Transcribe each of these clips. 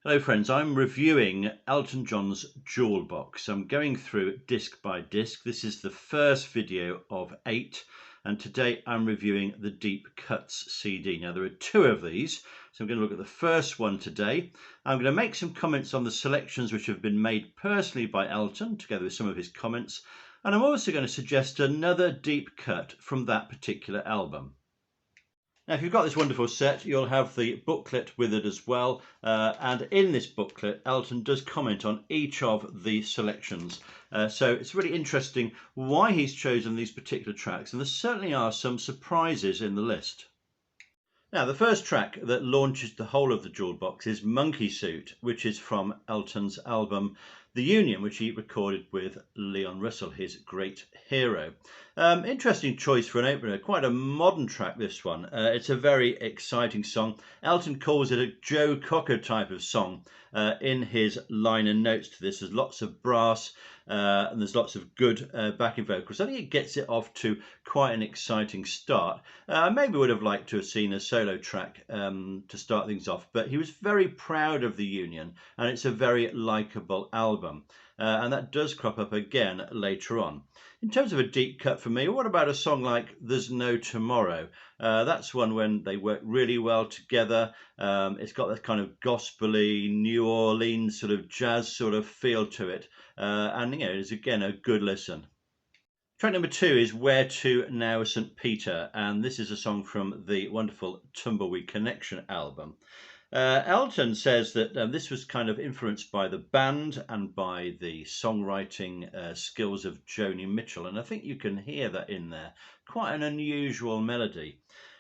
Hello friends, I'm reviewing Elton John's Jewel Box. I'm going through disc by disc. This is the first video of 8 and today I'm reviewing the Deep Cuts CD. Now there are 2 of these, so I'm going to look at the first one today. I'm going to make some comments on the selections which have been made personally by Elton together with some of his comments, and I'm also going to suggest another deep cut from that particular album. Now, if you've got this wonderful set, you'll have the booklet with it as well. And in this booklet, Elton does comment on each of the selections. So it's really interesting why he's chosen these particular tracks. And there certainly are some surprises in the list. Now, the first track that launches the whole of the Jewel Box is Monkey Suit, which is from Elton's album The Union, which he recorded with Leon Russell, his great hero. Interesting choice for an opener, quite a modern track this one. It's a very exciting song. Elton calls it a Joe Cocker type of song in his liner notes to this. There's lots of brass and there's lots of good backing vocals. I think it gets it off to quite an exciting start. Maybe would have liked to have seen a solo track to start things off, but he was very proud of The Union and it's a very likeable album. And that does crop up again later on. In terms of a deep cut for me, what about a song like There's No Tomorrow? That's one when they work really well together. It's got that kind of gospel-y, New Orleans sort of jazz sort of feel to it. And, you know, it's again a good listen. Track number 2 is Where To Now St. Peter, and this is a song from the wonderful Tumbleweed Connection album. Elton says that this was kind of influenced by the band and by the songwriting skills of Joni Mitchell, and I think you can hear that in there. Quite an unusual melody.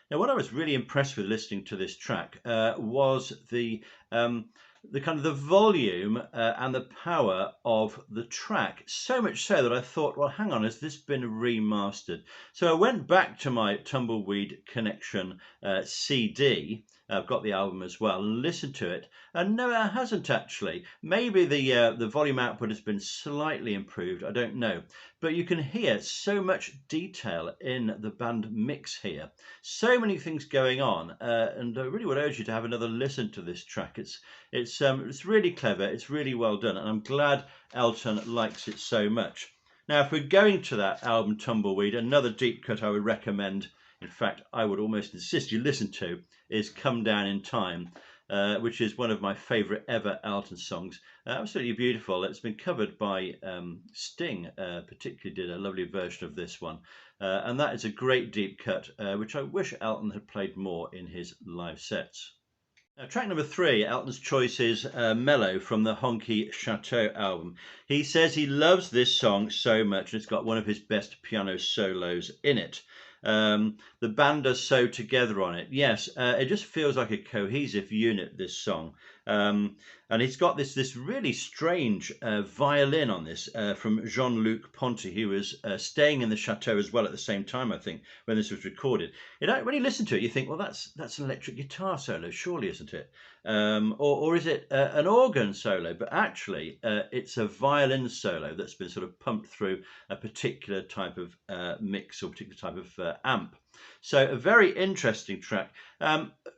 Now, what I was really impressed with listening to this track was the kind of the volume and the power of the track, so much so that I thought, well, hang on, has this been remastered? So I went back to my Tumbleweed Connection CD. I've got the album as well, and listened to it, and no, it hasn't actually. Maybe the volume output has been slightly improved, I don't know, but you can hear so much detail in the band mix here. So many things going on, and I really would urge you to have another listen to this track. It's really clever, it's really well done, and I'm glad Elton likes it so much. Now, if we're going to that album Tumbleweed, another deep cut I would recommend, in fact, I would almost insist you listen to, is Come Down in Time, which is one of my favourite ever Elton songs. Absolutely beautiful. It's been covered by Sting, particularly did a lovely version of this one. And that is a great deep cut, which I wish Elton had played more in his live sets. Track number 3, Elton's choice is Melo from the Honky Chateau album. He says he loves this song so much, and it's got one of his best piano solos in it. The band does so together on it. Yes, it just feels like a cohesive unit, this song. And it's got this really strange violin on this from Jean-Luc Ponty, who was staying in the chateau as well at the same time, I think, when this was recorded. When you listen to it, you think, well, that's an electric guitar solo, surely, isn't it? Or is it an organ solo? But actually, it's a violin solo that's been sort of pumped through a particular type of mix or particular type of amp. So a very interesting track.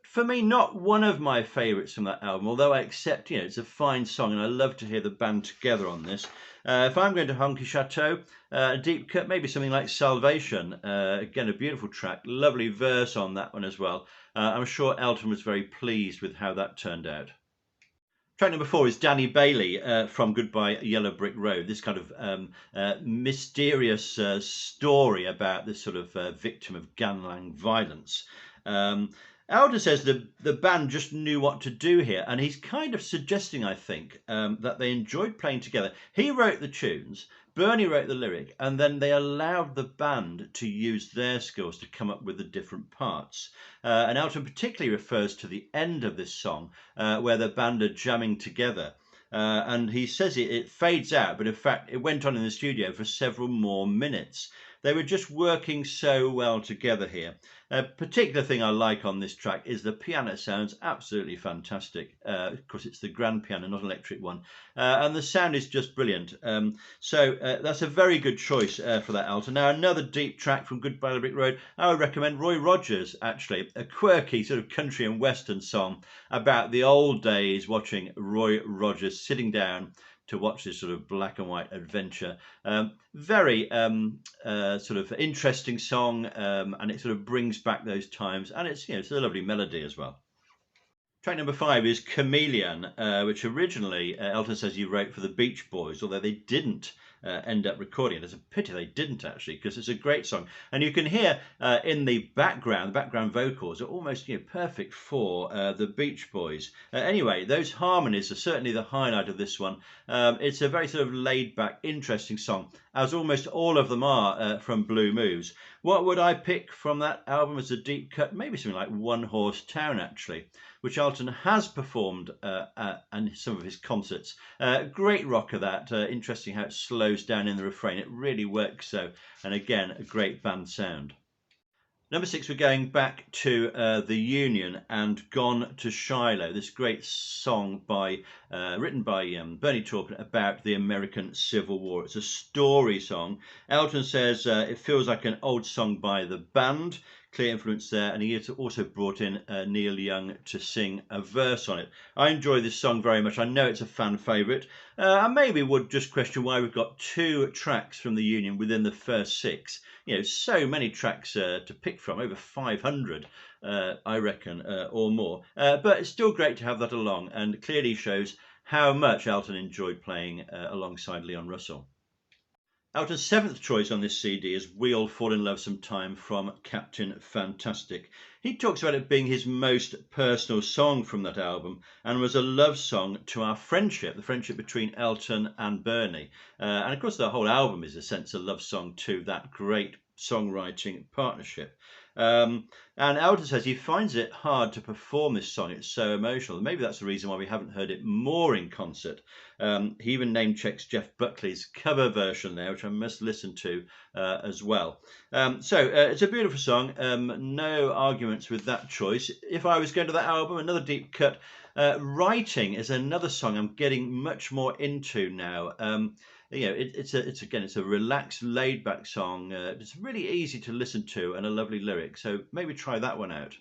For me, not one of my favourites from that album, although I accept, you know, it's a fine song and I love to hear the band together on this. If I'm going to Honky Chateau, a deep cut, maybe something like Salvation. Again, a beautiful track, lovely verse on that one as well. I'm sure Elton was very pleased with how that turned out. Track number 4 is Danny Bailey from Goodbye Yellow Brick Road. This kind of mysterious story about this sort of victim of gangland violence. Elton says the band just knew what to do here, and he's kind of suggesting, I think, that they enjoyed playing together. He wrote the tunes, Bernie wrote the lyric, and then they allowed the band to use their skills to come up with the different parts. And Elton particularly refers to the end of this song, where the band are jamming together. And he says it fades out, but in fact it went on in the studio for several more minutes. They were just working so well together here. A particular thing I like on this track is the piano sounds absolutely fantastic. Of course, it's the grand piano, not electric one. And the sound is just brilliant. So that's a very good choice for that, Elton. Now, another deep track from Goodbye Brick Road, I would recommend Roy Rogers, actually. A quirky sort of country and western song about the old days, watching Roy Rogers sitting down to watch this sort of black and white adventure. Very sort of interesting song, and it sort of brings back those times, and it's, you know, it's a lovely melody as well. Track number 5 is Chameleon, which originally Elton says he wrote for the Beach Boys, although they didn't end up recording it. It's a pity they didn't, actually, because it's a great song. And you can hear in the background vocals are almost, you know, perfect for the Beach Boys. Anyway, those harmonies are certainly the highlight of this one. It's a very sort of laid-back, interesting song, as almost all of them are from Blue Moves. What would I pick from that album as a deep cut? Maybe something like One Horse Town, actually, which Elton has performed in some of his concerts. Great rocker, that. Interesting how it slows down in the refrain. It really works so. And again, a great band sound. Number 6, we're going back to The Union and Gone to Shiloh, this great song written by Bernie Taupin about the American Civil War. It's a story song. Elton says it feels like an old song by the band. Clear influence there, and he has also brought in Neil Young to sing a verse on it. I enjoy this song very much. I know it's a fan favourite. I maybe would just question why we've got 2 tracks from The Union within the first 6. You know, so many tracks to pick from, over 500, I reckon, or more. But it's still great to have that along, and clearly shows how much Elton enjoyed playing alongside Leon Russell. Elton's 7th choice on this CD is We All Fall in Love Sometime from Captain Fantastic. He talks about it being his most personal song from that album, and was a love song to our friendship, the friendship between Elton and Bernie. And of course the whole album is a sense of love song to that great songwriting partnership. And Elton says he finds it hard to perform this song. It's so emotional. Maybe that's the reason why we haven't heard it more in concert. He even name checks Jeff Buckley's cover version there, which I must listen to as well. So it's a beautiful song. No arguments with that choice. If I was going to that album, another deep cut. Writing is another song I'm getting much more into now. You know, it's a relaxed, laid-back song. It's really easy to listen to and a lovely lyric. So maybe try that one out.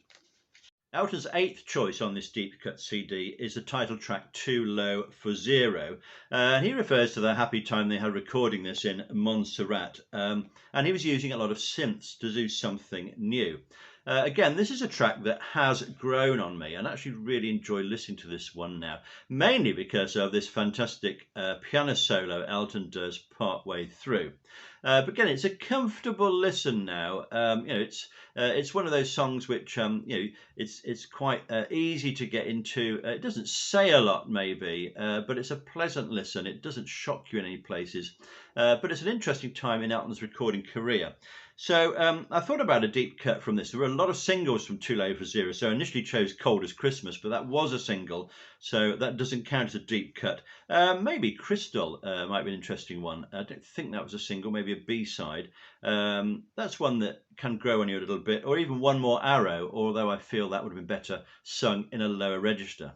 Elton's 8th choice on this deep cut CD is the title track Too Low for Zero. He refers to the happy time they had recording this in Montserrat, and he was using a lot of synths to do something new. Again, this is a track that has grown on me, and I actually really enjoy listening to this one now, mainly because of this fantastic piano solo Elton does part way through. But again, it's a comfortable listen now. You know, it's one of those songs which you know, it's quite easy to get into. It doesn't say a lot, maybe, but it's a pleasant listen. It doesn't shock you in any places. But it's an interesting time in Elton's recording career. So I thought about a deep cut from this. There were a lot of singles from Too Low for Zero. So I initially chose Cold as Christmas, but that was a single, so that doesn't count as a deep cut. Maybe Crystal might be an interesting one. I don't think that was a single, maybe a B-side. That's one that can grow on you a little bit, or even One More Arrow, although I feel that would have been better sung in a lower register.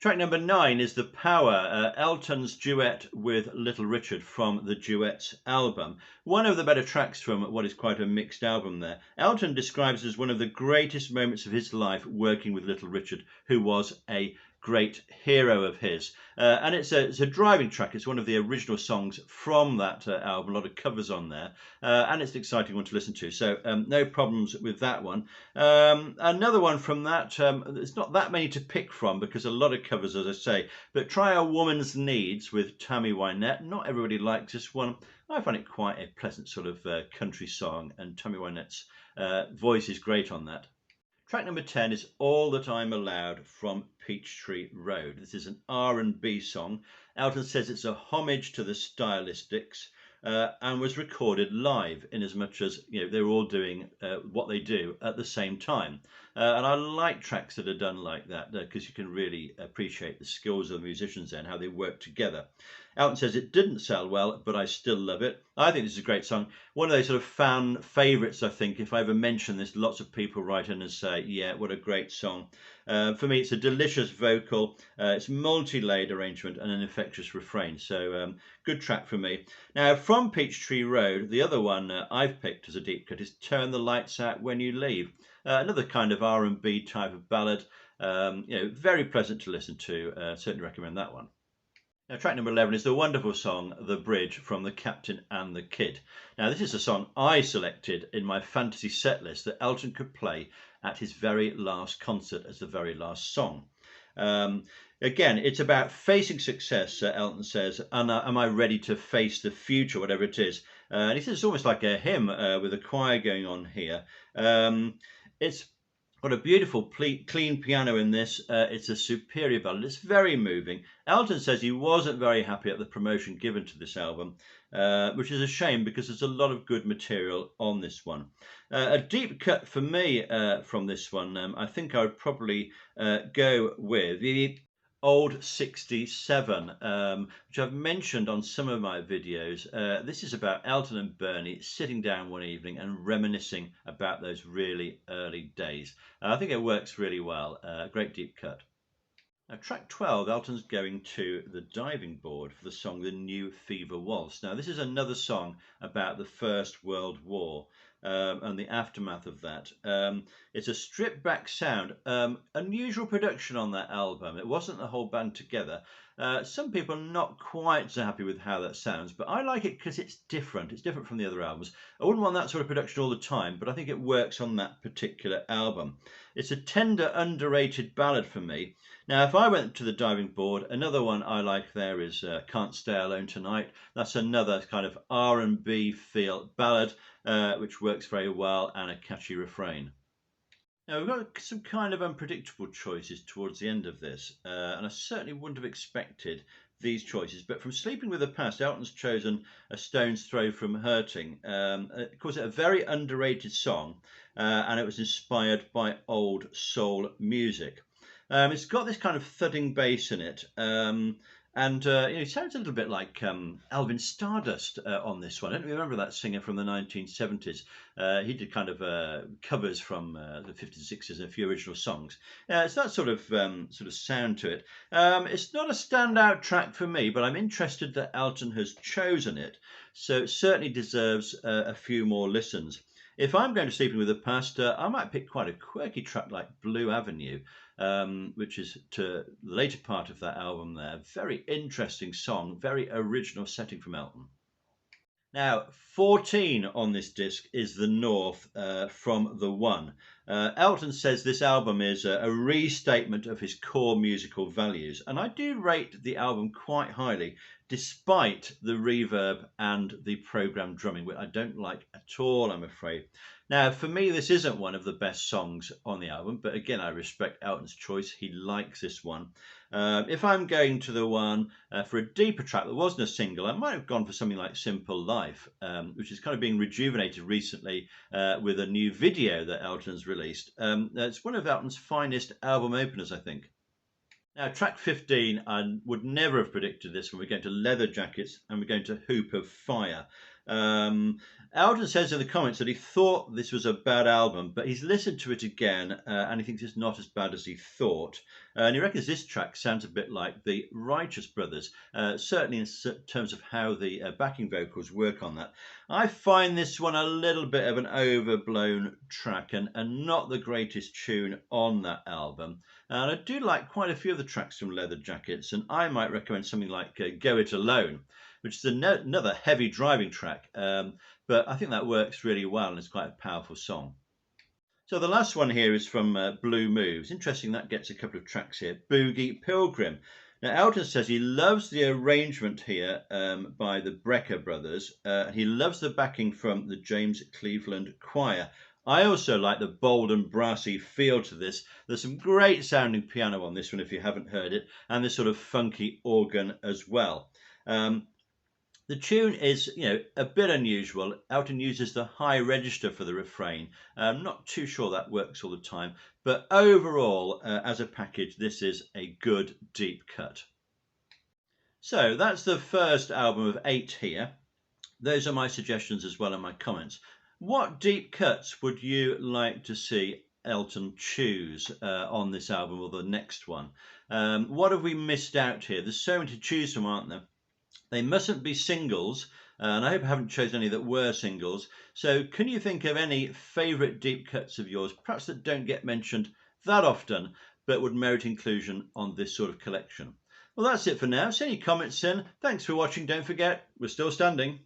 Track number 9 is The Power, Elton's duet with Little Richard from the Duets album. One of the better tracks from what is quite a mixed album there. Elton describes it as one of the greatest moments of his life working with Little Richard, who was a great hero of his. And it's a driving track. It's one of the original songs from that album, a lot of covers on there, and it's an exciting one to listen to, so no problems with that one. Another one from that, there's not that many to pick from because a lot of covers, as I say, but try A Woman's Needs with Tammy Wynette. Not everybody likes this one. I find it quite a pleasant sort of country song, and Tammy Wynette's voice is great on that. Track number 10 is All That I'm Allowed from Peachtree Road. This is an R&B song. Elton says it's a homage to the stylistics and was recorded live, in as much as, you know, they were all doing what they do at the same time. And I like tracks that are done like that because you can really appreciate the skills of the musicians and how they work together. Elton says it didn't sell well, but I still love it. I think this is a great song. One of those sort of fan favourites, I think. If I ever mention this, lots of people write in and say, yeah, what a great song. For me, it's a delicious vocal, it's multi-layered arrangement and an infectious refrain. So good track for me. Now, from Peachtree Road, the other one I've picked as a deep cut is Turn the Lights Out When You Leave. Another kind of R&B type of ballad. Very pleasant to listen to. Certainly recommend that one. Now, track number 11 is the wonderful song The Bridge from The Captain and the Kid. Now, this is a song I selected in my fantasy set list that Elton could play at his very last concert as the very last song. Again, it's about facing success, Elton says, and am I ready to face the future, whatever it is. And he says it's almost like a hymn with a choir going on here. It's got a beautiful clean piano in this. It's a superior ballad. It's very moving. Elton says he wasn't very happy at the promotion given to this album, which is a shame because there's a lot of good material on this one. A deep cut for me from this one, I think I would probably go with the Old 67, which I've mentioned on some of my videos. This is about Elton and Bernie sitting down one evening and reminiscing about those really early days. I think it works really well. Great deep cut. Now, track 12, Elton's going to the diving board for the song The New Fever Waltz. Now, this is another song about the First World War and the aftermath of that. It's a stripped back sound, unusual production on that album. It wasn't the whole band together. Some people are not quite so happy with how that sounds, but I like it because it's different. It's different from the other albums. I wouldn't want that sort of production all the time, but I think it works on that particular album. It's a tender, underrated ballad for me. Now, if I went to the diving board, another one I like there is Can't Stay Alone Tonight. That's another kind of R&B feel ballad, which works very well, and a catchy refrain. Now, we've got some kind of unpredictable choices towards the end of this, and I certainly wouldn't have expected these choices. But from Sleeping with the Past, Elton's chosen A Stone's Throw from Hurting. Of course, it's a very underrated song, and it was inspired by old soul music. It's got this kind of thudding bass in it, it sounds a little bit like Alvin Stardust on this one. I don't remember that singer from the 1970s. He did kind of covers from the 50s and 60s and a few original songs. It's that sort of sound to it. It's not a standout track for me, but I'm interested that Elton has chosen it, so it certainly deserves a few more listens. If I'm going to Sleeping with the Past, I might pick quite a quirky track like Blue Avenue, which is to the later part of that album there. Very interesting song, very original setting from Elton. Now, 14 on this disc is The North from The One. Elton says this album is a restatement of his core musical values, and I do rate the album quite highly, despite the reverb and the programmed drumming, which I don't like at all, I'm afraid. Now, for me, this isn't one of the best songs on the album, but again, I respect Elton's choice. He likes this one. If I'm going to the one for a deeper track that wasn't a single, I might have gone for something like Simple Life, which is kind of being rejuvenated recently with a new video that Elton's released. It's one of Elton's finest album openers, I think. Now, track 15, I would never have predicted this when we're going to Leather Jackets and we're going to Hoop of Fire. Elton says in the comments that he thought this was a bad album, but he's listened to it again and he thinks it's not as bad as he thought. And he reckons this track sounds a bit like the Righteous Brothers, certainly in terms of how the backing vocals work on that. I find this one a little bit of an overblown track and not the greatest tune on that album. And I do like quite a few of the tracks from Leather Jackets, and I might recommend something like Go It Alone, which is another heavy driving track, but I think that works really well and it's quite a powerful song. So the last one here is from Blue Moves. Interesting, that gets a couple of tracks here. Boogie Pilgrim. Now, Elton says he loves the arrangement here by the Brecker brothers. He loves the backing from the James Cleveland Choir. I also like the bold and brassy feel to this. There's some great sounding piano on this one if you haven't heard it, and this sort of funky organ as well. The tune is, a bit unusual. Elton uses the high register for the refrain. I'm not too sure that works all the time, But overall, as a package, this is a good deep cut. So that's the first album of 8 here. Those are my suggestions as well in my comments. What deep cuts would you like to see Elton choose on this album or the next one? What have we missed out here? There's so many to choose from, aren't there? They mustn't be singles, and I hope I haven't chosen any that were singles. So can you think of any favourite deep cuts of yours, perhaps that don't get mentioned that often, but would merit inclusion on this sort of collection? Well, that's it for now. Send your comments in. Thanks for watching. Don't forget, we're still standing.